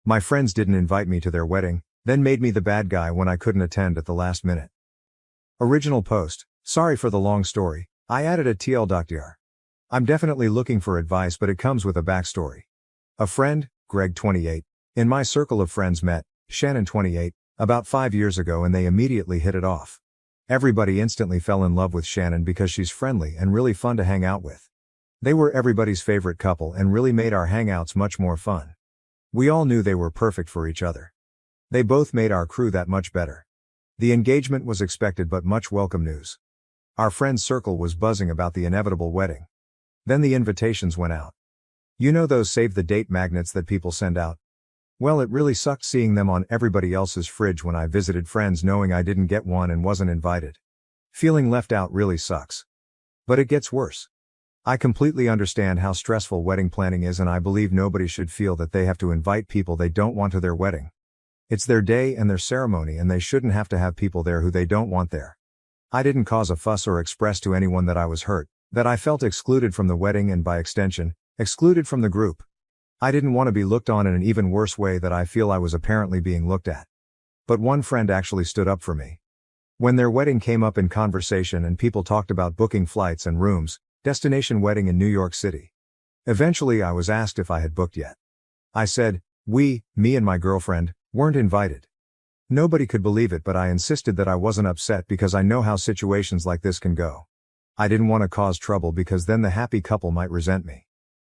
My friends didn't invite me to their wedding, then made me the bad guy when I couldn't attend at the last minute. Original post. Sorry for the long story. I added a TL.dr. I'm definitely looking for advice, but it comes with a backstory. A friend, Greg 28, in my circle of friends met Shannon 28 about 5 years ago, and they immediately hit it off. Everybody instantly fell in love with Shannon because she's friendly and really fun to hang out with. They were everybody's favorite couple and really made our hangouts much more fun. We all knew they were perfect for each other. They both made our crew that much better. The engagement was expected but much welcome news. Our friend's circle was buzzing about the inevitable wedding. Then the invitations went out. You know those save the date magnets that people send out? Well, it really sucked seeing them on everybody else's fridge when I visited friends knowing I didn't get one and wasn't invited. Feeling left out really sucks. But it gets worse. I completely understand how stressful wedding planning is, and I believe nobody should feel that they have to invite people they don't want to their wedding. It's their day and their ceremony, and they shouldn't have to have people there who they don't want there. I didn't cause a fuss or express to anyone that I was hurt, that I felt excluded from the wedding and by extension, excluded from the group. I didn't want to be looked on in an even worse way that I feel I was apparently being looked at. But one friend actually stood up for me. When their wedding came up in conversation and people talked about booking flights and rooms, destination wedding in New York City. Eventually I was asked if I had booked yet. I said, me and my girlfriend, weren't invited. Nobody could believe it, but I insisted that I wasn't upset because I know how situations like this can go. I didn't want to cause trouble because then the happy couple might resent me.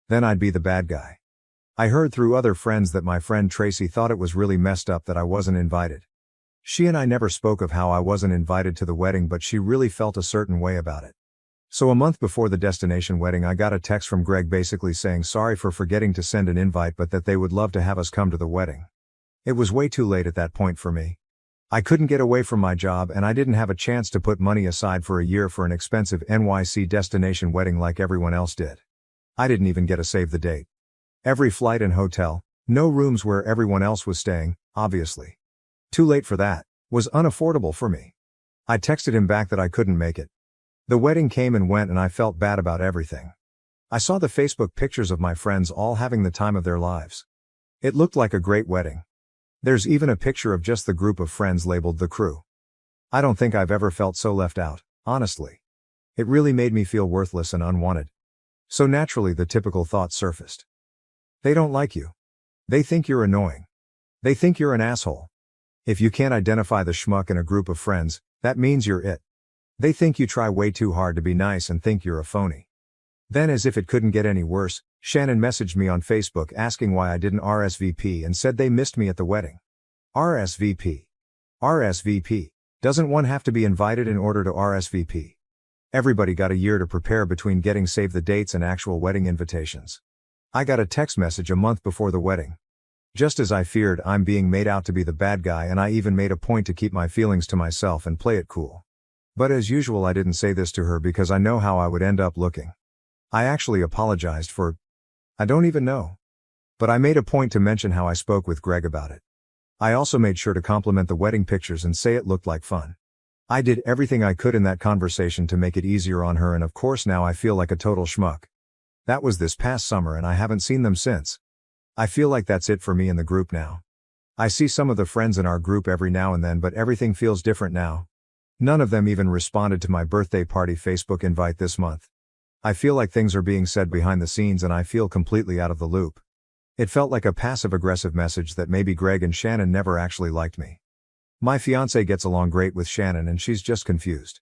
Then I'd be the bad guy. I heard through other friends that my friend Tracy thought it was really messed up that I wasn't invited. She and I never spoke of how I wasn't invited to the wedding, but she really felt a certain way about it. So a month before the destination wedding, I got a text from Greg basically saying sorry for forgetting to send an invite, but that they would love to have us come to the wedding. It was way too late at that point for me. I couldn't get away from my job, and I didn't have a chance to put money aside for a year for an expensive NYC destination wedding like everyone else did. I didn't even get a save the date. Every flight and hotel, no rooms where everyone else was staying, obviously. Too late for that, was unaffordable for me. I texted him back that I couldn't make it. The wedding came and went, and I felt bad about everything. I saw the Facebook pictures of my friends all having the time of their lives. It looked like a great wedding. There's even a picture of just the group of friends labeled the crew. I don't think I've ever felt so left out, honestly. It really made me feel worthless and unwanted. So naturally the typical thought surfaced. They don't like you. They think you're annoying. They think you're an asshole. If you can't identify the schmuck in a group of friends, that means you're it. They think you try way too hard to be nice and think you're a phony. Then, as if it couldn't get any worse, Shannon messaged me on Facebook asking why I didn't RSVP and said they missed me at the wedding. RSVP. RSVP. Doesn't one have to be invited in order to RSVP? Everybody got a year to prepare between getting save the dates and actual wedding invitations. I got a text message a month before the wedding. Just as I feared, I'm being made out to be the bad guy, and I even made a point to keep my feelings to myself and play it cool. But as usual, I didn't say this to her because I know how I would end up looking. I actually apologized for, I don't even know. But I made a point to mention how I spoke with Greg about it. I also made sure to compliment the wedding pictures and say it looked like fun. I did everything I could in that conversation to make it easier on her, and of course now I feel like a total schmuck. That was this past summer, and I haven't seen them since. I feel like that's it for me in the group now. I see some of the friends in our group every now and then, but everything feels different now. None of them even responded to my birthday party Facebook invite this month. I feel like things are being said behind the scenes, and I feel completely out of the loop. It felt like a passive-aggressive message that maybe Greg and Shannon never actually liked me. My fiancé gets along great with Shannon, and she's just confused.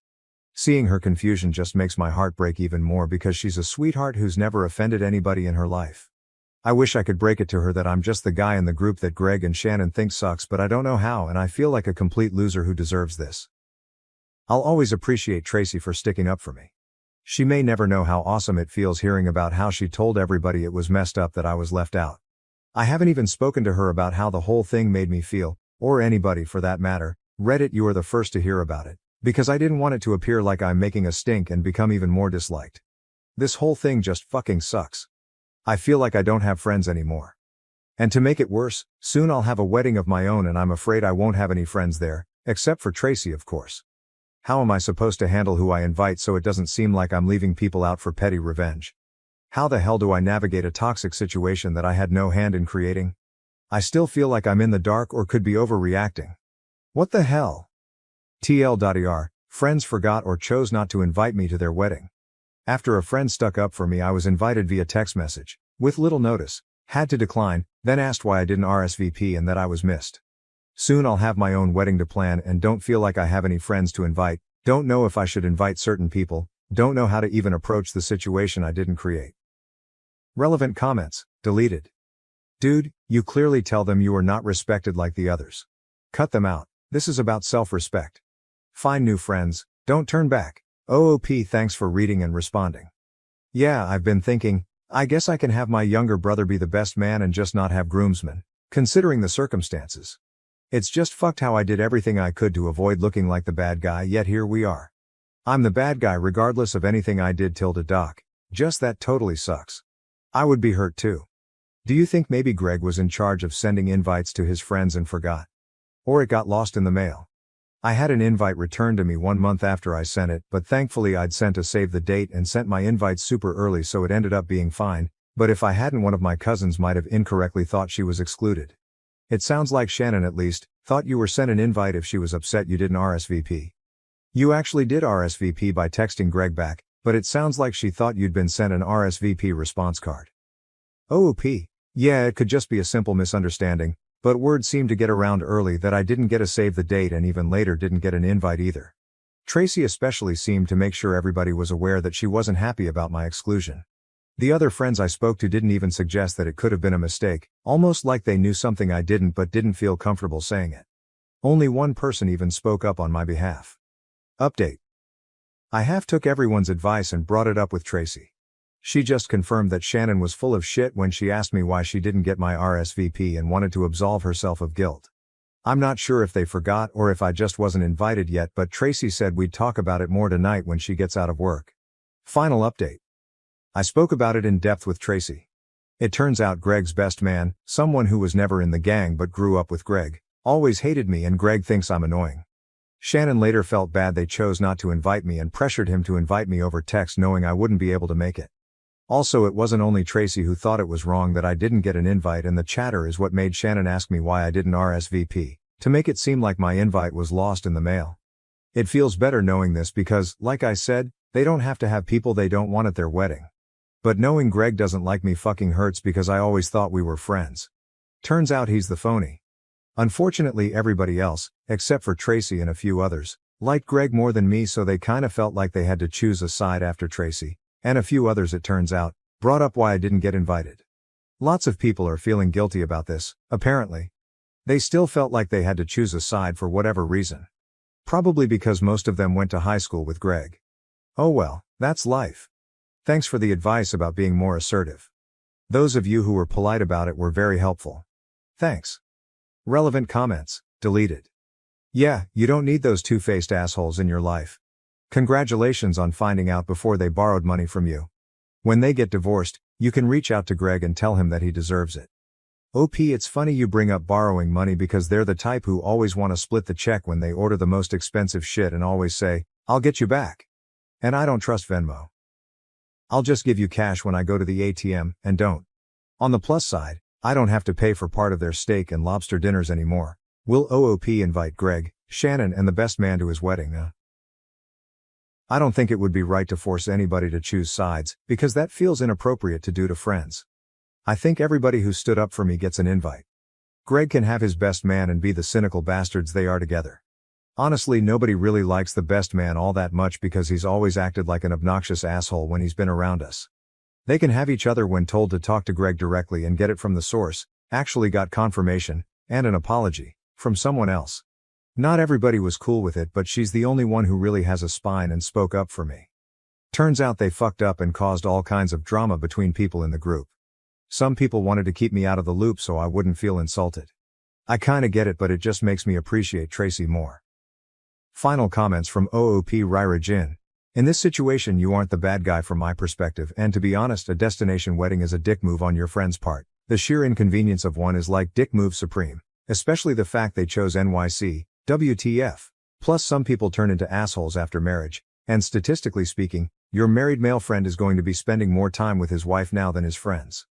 Seeing her confusion just makes my heart break even more because she's a sweetheart who's never offended anybody in her life. I wish I could break it to her that I'm just the guy in the group that Greg and Shannon think sucks, but I don't know how, and I feel like a complete loser who deserves this. I'll always appreciate Tracy for sticking up for me. She may never know how awesome it feels hearing about how she told everybody it was messed up that I was left out. I haven't even spoken to her about how the whole thing made me feel, or anybody for that matter. Reddit, you are the first to hear about it, because I didn't want it to appear like I'm making a stink and become even more disliked. This whole thing just fucking sucks. I feel like I don't have friends anymore. And to make it worse, soon I'll have a wedding of my own, and I'm afraid I won't have any friends there, except for Tracy, of course. How am I supposed to handle who I invite so it doesn't seem like I'm leaving people out for petty revenge? How the hell do I navigate a toxic situation that I had no hand in creating? I still feel like I'm in the dark or could be overreacting. What the hell? TL.ER, friends forgot or chose not to invite me to their wedding. After a friend stuck up for me, I was invited via text message, with little notice, had to decline, then asked why I didn't RSVP and that I was missed. Soon I'll have my own wedding to plan and don't feel like I have any friends to invite, don't know if I should invite certain people, don't know how to even approach the situation I didn't create. Relevant comments, deleted. Dude, you clearly tell them you are not respected like the others. Cut them out, this is about self-respect. Find new friends, don't turn back. OOP, thanks for reading and responding. Yeah, I've been thinking, I guess I can have my younger brother be the best man and just not have groomsmen, considering the circumstances. It's just fucked how I did everything I could to avoid looking like the bad guy, yet here we are. I'm the bad guy regardless of anything I did. Doc. Just that totally sucks. I would be hurt too. Do you think maybe Greg was in charge of sending invites to his friends and forgot? Or it got lost in the mail? I had an invite returned to me 1 month after I sent it, but thankfully I'd sent a save the date and sent my invite super early, so it ended up being fine, but if I hadn't, one of my cousins might have incorrectly thought she was excluded. It sounds like Shannon, at least, thought you were sent an invite if she was upset you didn't RSVP. You actually did RSVP by texting Greg back, but it sounds like she thought you'd been sent an RSVP response card. OOP. Yeah, it could just be a simple misunderstanding, but word seemed to get around early that I didn't get a save the date and even later didn't get an invite either. Tracy especially seemed to make sure everybody was aware that she wasn't happy about my exclusion. The other friends I spoke to didn't even suggest that it could have been a mistake, almost like they knew something I didn't but didn't feel comfortable saying it. Only one person even spoke up on my behalf. Update. I half took everyone's advice and brought it up with Tracy. She just confirmed that Shannon was full of shit when she asked me why she didn't get my RSVP and wanted to absolve herself of guilt. I'm not sure if they forgot or if I just wasn't invited yet, but Tracy said we'd talk about it more tonight when she gets out of work. Final update. I spoke about it in depth with Tracy. It turns out Greg's best man, someone who was never in the gang but grew up with Greg, always hated me and Greg thinks I'm annoying. Shannon later felt bad they chose not to invite me and pressured him to invite me over text knowing I wouldn't be able to make it. Also, it wasn't only Tracy who thought it was wrong that I didn't get an invite, and the chatter is what made Shannon ask me why I didn't RSVP, to make it seem like my invite was lost in the mail. It feels better knowing this because, like I said, they don't have to have people they don't want at their wedding. But knowing Greg doesn't like me fucking hurts because I always thought we were friends. Turns out he's the phony. Unfortunately, everybody else, except for Tracy and a few others, liked Greg more than me, so they kinda felt like they had to choose a side after Tracy. And a few others, it turns out, brought up why I didn't get invited. Lots of people are feeling guilty about this, apparently. They still felt like they had to choose a side for whatever reason. Probably because most of them went to high school with Greg. Oh well, that's life. Thanks for the advice about being more assertive. Those of you who were polite about it were very helpful. Thanks. Relevant comments, deleted. Yeah, you don't need those two-faced assholes in your life. Congratulations on finding out before they borrowed money from you. When they get divorced, you can reach out to Greg and tell him that he deserves it. OP, it's funny you bring up borrowing money because they're the type who always want to split the check when they order the most expensive shit and always say, I'll get you back. And I don't trust Venmo. I'll just give you cash when I go to the ATM, and don't. On the plus side, I don't have to pay for part of their steak and lobster dinners anymore. Will OOP invite Greg, Shannon and the best man to his wedding? I don't think it would be right to force anybody to choose sides, because that feels inappropriate to do to friends. I think everybody who stood up for me gets an invite. Greg can have his best man and be the cynical bastards they are together. Honestly, nobody really likes the best man all that much because he's always acted like an obnoxious asshole when he's been around us. They can have each other when told to talk to Greg directly and get it from the source, actually got confirmation, and an apology, from someone else. Not everybody was cool with it, but she's the only one who really has a spine and spoke up for me. Turns out they fucked up and caused all kinds of drama between people in the group. Some people wanted to keep me out of the loop so I wouldn't feel insulted. I kinda get it, but it just makes me appreciate Tracy more. Final comments from OOP Ryra Jin. In this situation, you aren't the bad guy from my perspective, and to be honest, a destination wedding is a dick move on your friend's part. The sheer inconvenience of one is like dick move supreme, especially the fact they chose NYC. WTF. Plus, some people turn into assholes after marriage, and statistically speaking, your married male friend is going to be spending more time with his wife now than his friends.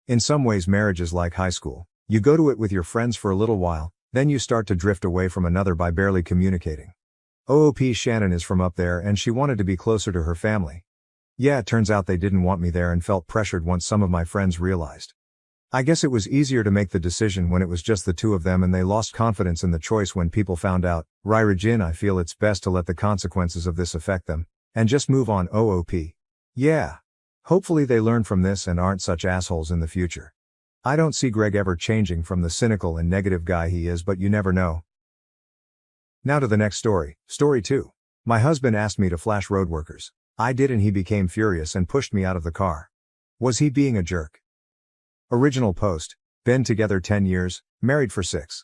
In some ways, marriage is like high school. You go to it with your friends for a little while, then you start to drift away from another by barely communicating. OOP Shannon is from up there and she wanted to be closer to her family. Yeah, it turns out they didn't want me there and felt pressured once some of my friends realized. I guess it was easier to make the decision when it was just the two of them and they lost confidence in the choice when people found out. Ryrajin, I feel it's best to let the consequences of this affect them, and just move on. OOP. Yeah. Hopefully they learn from this and aren't such assholes in the future. I don't see Greg ever changing from the cynical and negative guy he is, but you never know. Now to the next story. Story 2. My husband asked me to flash road workers. I did and he became furious and pushed me out of the car. Was he being a jerk? Original post. Been together 10 years, married for 6.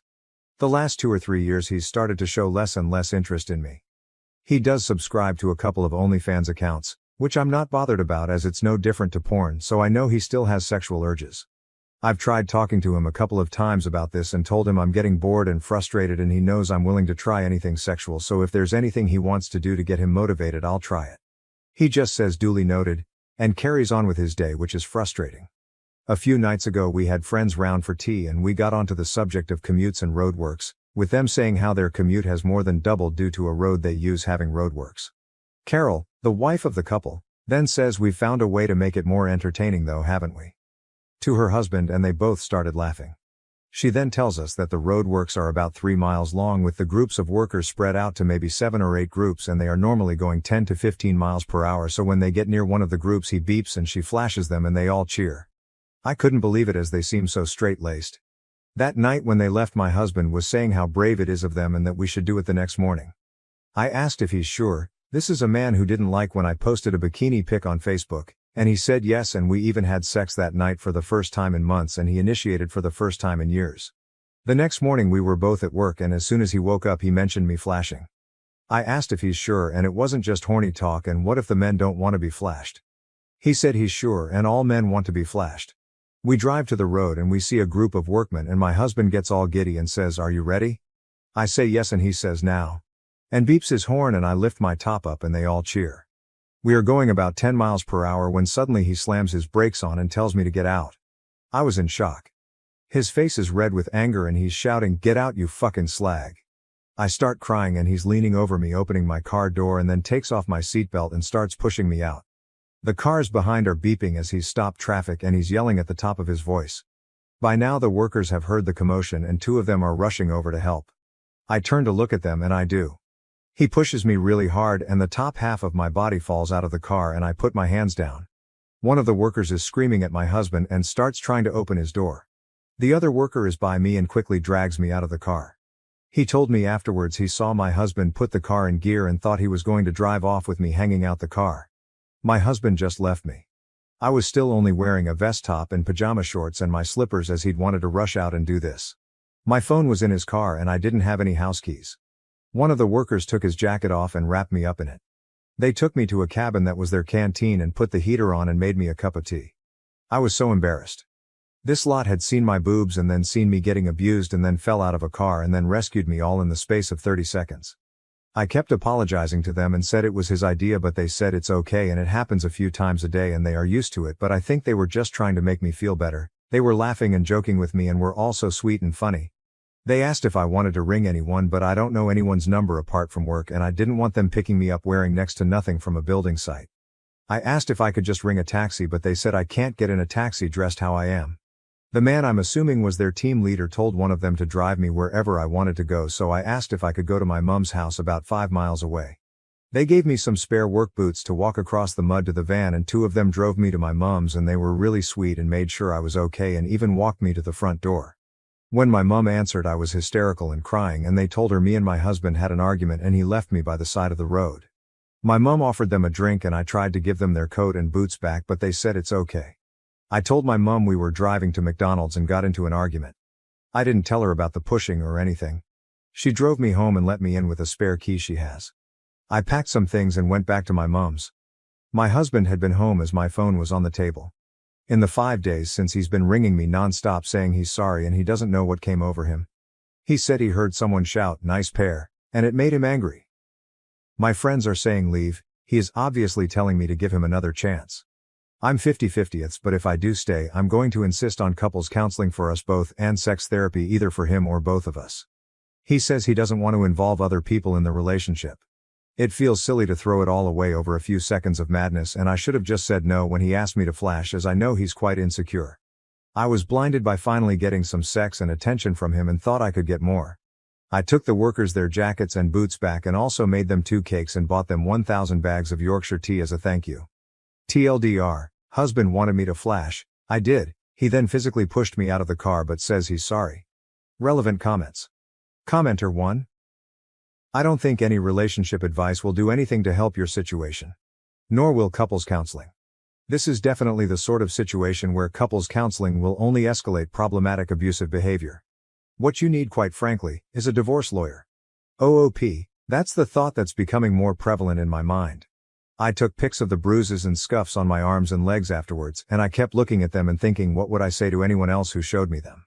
The last 2 or 3 years he's started to show less and less interest in me. He does subscribe to a couple of OnlyFans accounts, which I'm not bothered about as it's no different to porn, so I know he still has sexual urges. I've tried talking to him a couple of times about this and told him I'm getting bored and frustrated and he knows I'm willing to try anything sexual, so if there's anything he wants to do to get him motivated I'll try it. He just says duly noted, and carries on with his day, which is frustrating. A few nights ago we had friends round for tea and we got onto the subject of commutes and roadworks, with them saying how their commute has more than doubled due to a road they use having roadworks. Carol, the wife of the couple, then says we've found a way to make it more entertaining though, haven't we? To her husband, and they both started laughing. She then tells us that the roadworks are about 3 miles long with the groups of workers spread out to maybe 7 or 8 groups and they are normally going 10 to 15 miles per hour, so when they get near one of the groups he beeps and she flashes them and they all cheer. I couldn't believe it as they seem so straight-laced. That night when they left my husband was saying how brave it is of them and that we should do it the next morning. I asked if he's sure. This is a man who didn't like when I posted a bikini pic on Facebook, and he said yes, and we even had sex that night for the first time in months and he initiated for the first time in years. The next morning we were both at work and as soon as he woke up he mentioned me flashing. I asked if he's sure and it wasn't just horny talk and what if the men don't want to be flashed. He said he's sure and all men want to be flashed. We drive to the road and we see a group of workmen and my husband gets all giddy and says, "Are you ready?" I say yes and he says now. And beeps his horn and I lift my top up and they all cheer. We are going about 10 miles per hour when suddenly he slams his brakes on and tells me to get out. I was in shock. His face is red with anger and he's shouting, "Get out you fucking slag." I start crying and he's leaning over me opening my car door and then takes off my seatbelt and starts pushing me out. The cars behind are beeping as he's stopped traffic and he's yelling at the top of his voice. By now the workers have heard the commotion and 2 of them are rushing over to help. I turn to look at them and I do. He pushes me really hard and the top half of my body falls out of the car and I put my hands down. One of the workers is screaming at my husband and starts trying to open his door. The other worker is by me and quickly drags me out of the car. He told me afterwards he saw my husband put the car in gear and thought he was going to drive off with me hanging out the car. My husband just left me. I was still only wearing a vest top and pajama shorts and my slippers as he'd wanted to rush out and do this. My phone was in his car and I didn't have any house keys. One of the workers took his jacket off and wrapped me up in it. They took me to a cabin that was their canteen and put the heater on and made me a cup of tea. I was so embarrassed. This lot had seen my boobs and then seen me getting abused and then fell out of a car and then rescued me all in the space of 30 seconds. I kept apologizing to them and said it was his idea, but they said it's okay and it happens a few times a day and they are used to it, but I think they were just trying to make me feel better. They were laughing and joking with me and were all so sweet and funny. They asked if I wanted to ring anyone, but I don't know anyone's number apart from work and I didn't want them picking me up wearing next to nothing from a building site. I asked if I could just ring a taxi, but they said I can't get in a taxi dressed how I am. The man I'm assuming was their team leader told one of them to drive me wherever I wanted to go, so I asked if I could go to my mom's house about 5 miles away. They gave me some spare work boots to walk across the mud to the van and 2 of them drove me to my mom's and they were really sweet and made sure I was okay and even walked me to the front door. When my mom answered I was hysterical and crying and they told her me and my husband had an argument and he left me by the side of the road. My mom offered them a drink and I tried to give them their coat and boots back, but they said it's okay. I told my mom we were driving to McDonald's and got into an argument. I didn't tell her about the pushing or anything. She drove me home and let me in with a spare key she has. I packed some things and went back to my mom's. My husband had been home as my phone was on the table. In the 5 days since he's been ringing me non-stop saying he's sorry and he doesn't know what came over him. He said he heard someone shout, "Nice pair," and it made him angry. My friends are saying leave, he is obviously telling me to give him another chance. I'm 50/50ths, but if I do stay, I'm going to insist on couples counseling for us both and sex therapy either for him or both of us. He says he doesn't want to involve other people in the relationship. It feels silly to throw it all away over a few seconds of madness, and I should have just said no when he asked me to flash, as I know he's quite insecure. I was blinded by finally getting some sex and attention from him and thought I could get more. I took the workers their jackets and boots back and also made them 2 cakes and bought them 1,000 bags of Yorkshire tea as a thank you. TLDR, husband wanted me to flash, I did, he then physically pushed me out of the car but says he's sorry. Relevant comments. Commenter 1. I don't think any relationship advice will do anything to help your situation. Nor will couples counseling. This is definitely the sort of situation where couples counseling will only escalate problematic abusive behavior. What you need, quite frankly, is a divorce lawyer. OOP, that's the thought that's becoming more prevalent in my mind. I took pics of the bruises and scuffs on my arms and legs afterwards, and I kept looking at them and thinking, what would I say to anyone else who showed me them?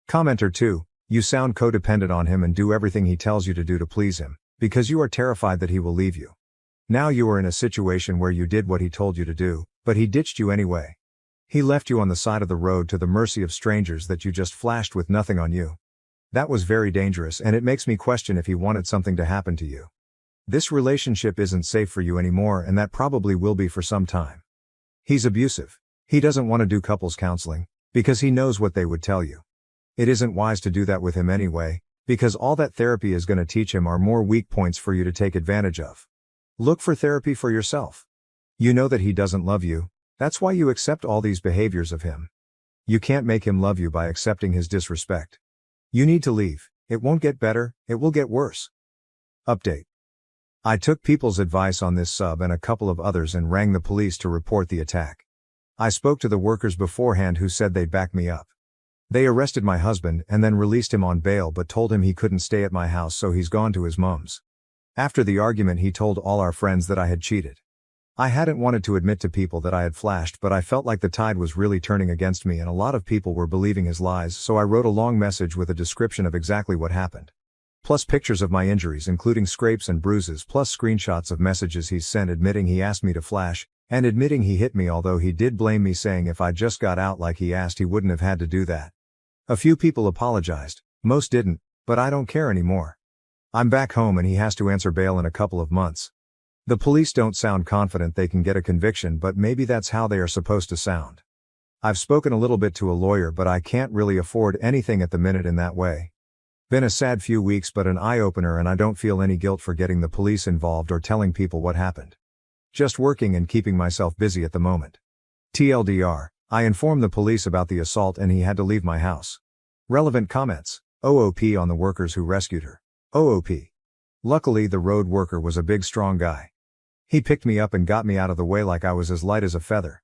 Commenter 2, you sound codependent on him and do everything he tells you to do to please him, because you are terrified that he will leave you. Now you are in a situation where you did what he told you to do, but he ditched you anyway. He left you on the side of the road to the mercy of strangers that you just flashed with nothing on you. That was very dangerous, and it makes me question if he wanted something to happen to you. This relationship isn't safe for you anymore, and that probably will be for some time. He's abusive. He doesn't want to do couples counseling, because he knows what they would tell you. It isn't wise to do that with him anyway, because all that therapy is going to teach him are more weak points for you to take advantage of. Look for therapy for yourself. You know that he doesn't love you, that's why you accept all these behaviors of him. You can't make him love you by accepting his disrespect. You need to leave. It won't get better, it will get worse. Update. I took people's advice on this sub and a couple of others and rang the police to report the attack. I spoke to the workers beforehand who said they'd back me up. They arrested my husband and then released him on bail but told him he couldn't stay at my house, so he's gone to his mum's. After the argument, he told all our friends that I had cheated. I hadn't wanted to admit to people that I had flashed, but I felt like the tide was really turning against me and a lot of people were believing his lies, so I wrote a long message with a description of exactly what happened. Plus pictures of my injuries including scrapes and bruises, plus screenshots of messages he's sent admitting he asked me to flash, and admitting he hit me, although he did blame me, saying if I just got out like he asked he wouldn't have had to do that. A few people apologized, most didn't, but I don't care anymore. I'm back home and he has to answer bail in a couple of months. The police don't sound confident they can get a conviction, but maybe that's how they are supposed to sound. I've spoken a little bit to a lawyer, but I can't really afford anything at the minute in that way. Been a sad few weeks, but an eye-opener, and I don't feel any guilt for getting the police involved or telling people what happened. Just working and keeping myself busy at the moment. TLDR, I informed the police about the assault and he had to leave my house. Relevant comments. OOP on the workers who rescued her. OOP. Luckily the road worker was a big strong guy. He picked me up and got me out of the way like I was as light as a feather.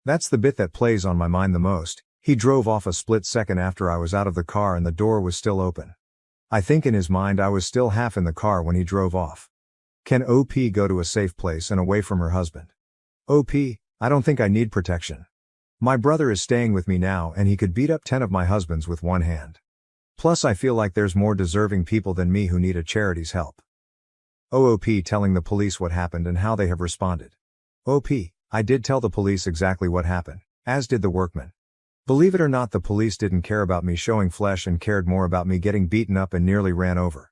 That's the bit that plays on my mind the most. He drove off a split second after I was out of the car and the door was still open. I think in his mind I was still half in the car when he drove off. Can OP go to a safe place and away from her husband? OP, I don't think I need protection. My brother is staying with me now and he could beat up 10 of my husbands with one hand. Plus I feel like there's more deserving people than me who need a charity's help. OOP telling the police what happened and how they have responded. OP, I did tell the police exactly what happened, as did the workmen. Believe it or not, the police didn't care about me showing flesh and cared more about me getting beaten up and nearly ran over.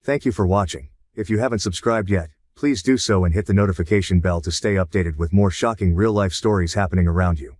Thank you for watching. If you haven't subscribed yet, please do so and hit the notification bell to stay updated with more shocking real-life stories happening around you.